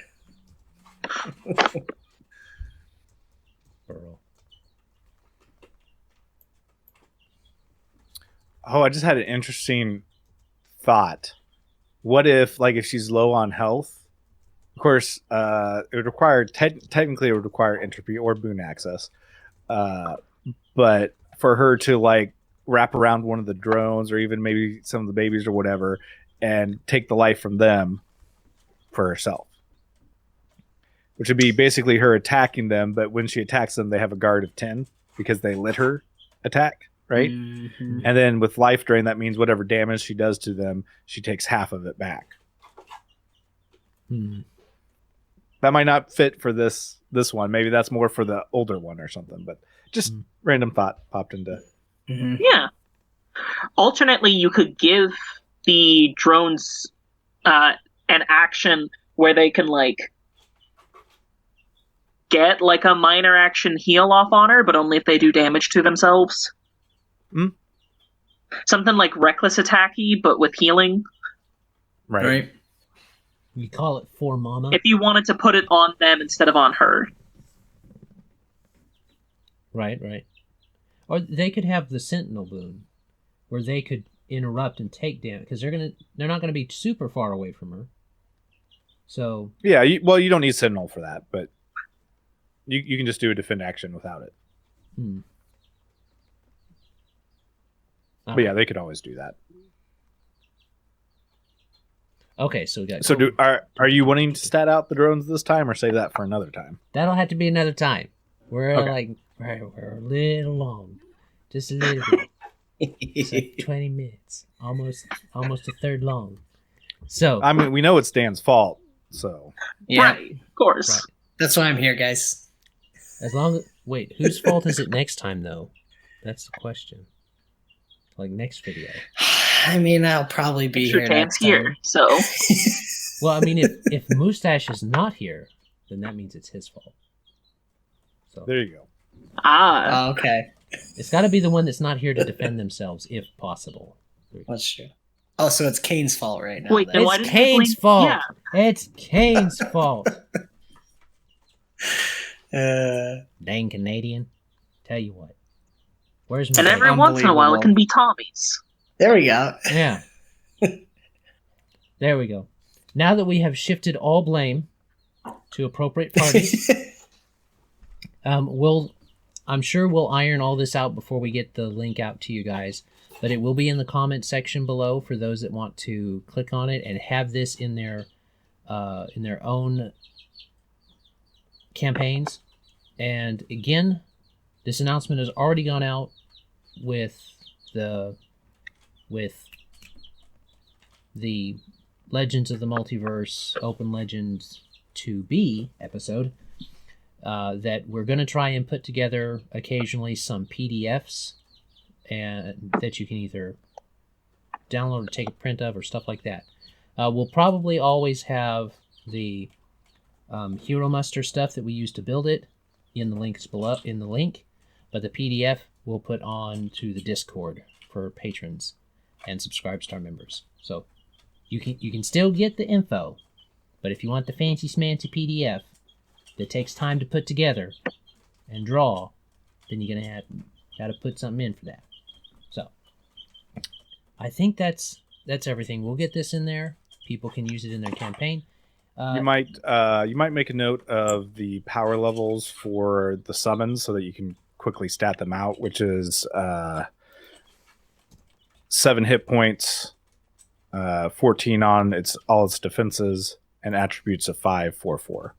Burrow. Oh, I just had an interesting thought. What if she's low on health? Of course, it would require technically it would require entropy or boon access. But for her to wrap around one of the drones or even maybe some of the babies or whatever and take the life from them for herself. Which would be basically her attacking them, but when she attacks them, they have a guard of 10 because they let her attack, right? Mm-hmm. And then with life drain, that means whatever damage she does to them, she takes half of it back. That might not fit for this one. Maybe that's more for the older one or something, but just random thought popped into. Mm-hmm. Yeah. Alternately, you could give the drones an action where they can get a minor action heal off on her, but only if they do damage to themselves. Something like reckless attacky, but with healing. Right. You call it for mama. If you wanted to put it on them instead of on her. Right. Or they could have the Sentinel boon, where they could interrupt and take damage because they're not gonna be super far away from her. So yeah, you don't need Sentinel for that, but you can just do a defend action without it. But yeah, they could always do that. Okay, so we got. So are you wanting to stat out the drones this time, or save that for another time? That'll have to be another time. We're we're a little long, just a little bit. It's 20 minutes, almost a third long. So I mean, we know it's Dan's fault, so Yeah, Right, of course. Right. that's why I'm here, guys. as long as whose fault is it next time though? That's the question. Next video. I mean, I'll probably be Sure, here Dan's next here, time. so Well, I mean, if Moustache is not here, then that means it's his fault. So there you go. Oh, okay. it's got to be the one that's not here to defend themselves, if possible. That's true. Oh, so it's Kane's fault right now. Wait, then. then why It's didn't you Kane's blame- fault. Yeah. It's Kane's fault. Uh, Dang Canadian. Tell you what. Where's my And every bag? once in a while, it Unbelievable. can be Tommy's. there we go. Yeah. There we go. Now that we have shifted all blame to appropriate parties, I'm sure we'll iron all this out before we get the link out to you guys. But it will be in the comment section below for those that want to click on it and have this in their own campaigns. And again, this announcement has already gone out with the Legends of the Multiverse Open Legends 2B episode that we're going to try and put together occasionally some PDFs and that you can either download or take a print of or stuff like that. We'll probably always have the Hero Muster stuff that we use to build it in the links below in the link, but the PDF we'll put on to the Discord for patrons. and Subscribe Star members. So you can still get the info, but if you want the fancy smancy PDF that takes time to put together and draw, then you're gonna gotta put something in for that. So I think that's everything. We'll get this in there. People can use it in their campaign. You might make a note of the power levels for the summons so that you can quickly stat them out, which is 7 hit points, 14 on all its defenses, and attributes of 5, 4, 4.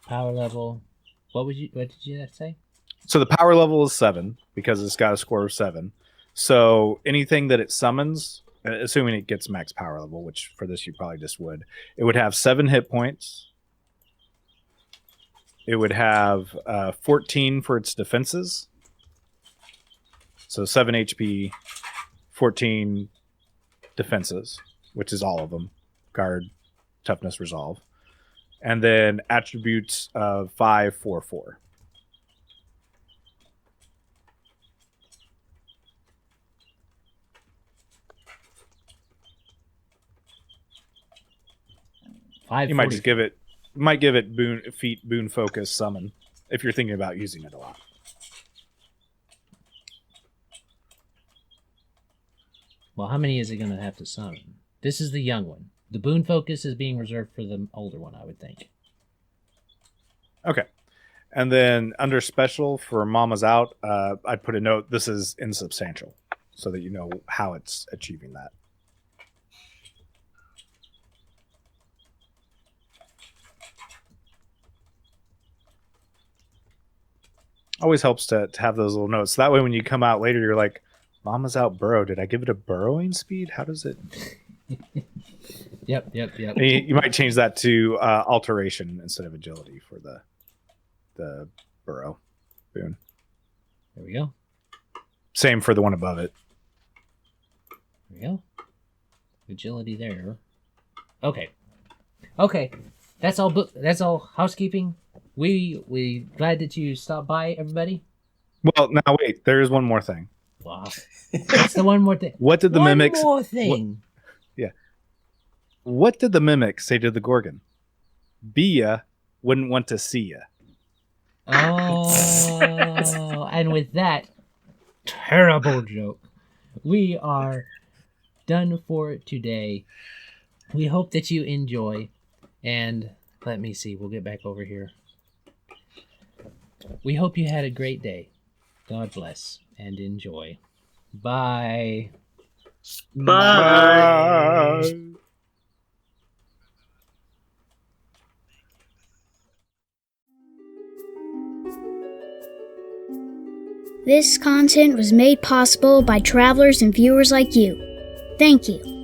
Power level. What did you say? So the power level is 7 because it's got a score of 7. So anything that it summons, assuming it gets max power level, which for this you probably just would, it would have 7 hit points. It would have 14 for its defenses. So 7 HP, 14 defenses, which is all of them. Guard, toughness, resolve. And then attributes of 5, 4, 4. You might just give it boon focus summon if you're thinking about using it a lot. Well, how many is it going to have to summon? This is the young one. The boon focus is being reserved for the older one, I would think. Okay. And then under special for Mama's Out, I'd put a note, this is insubstantial, so that you know how it's achieving that. Always helps to have those little notes. That way when you come out later, you're like, Mama's Out burrow. Did I give it a burrowing speed? How does it... Yep. You might change that to alteration instead of agility for the burrow boon. There we go. Same for the one above it. There we go. Agility there. Okay. That's all housekeeping. We glad that you stopped by, everybody. Well, now wait. There is one more thing. Wow. What's the one more thing? What did the mimics? One more thing. What did the mimic say to the Gorgon? Be ya wouldn't want to see ya. Oh, and with that terrible joke, we are done for today. We hope that you enjoy. And let me see. We'll get back over here. We hope you had a great day. God bless and enjoy. Bye. Bye. This content was made possible by travelers and viewers like you. Thank you.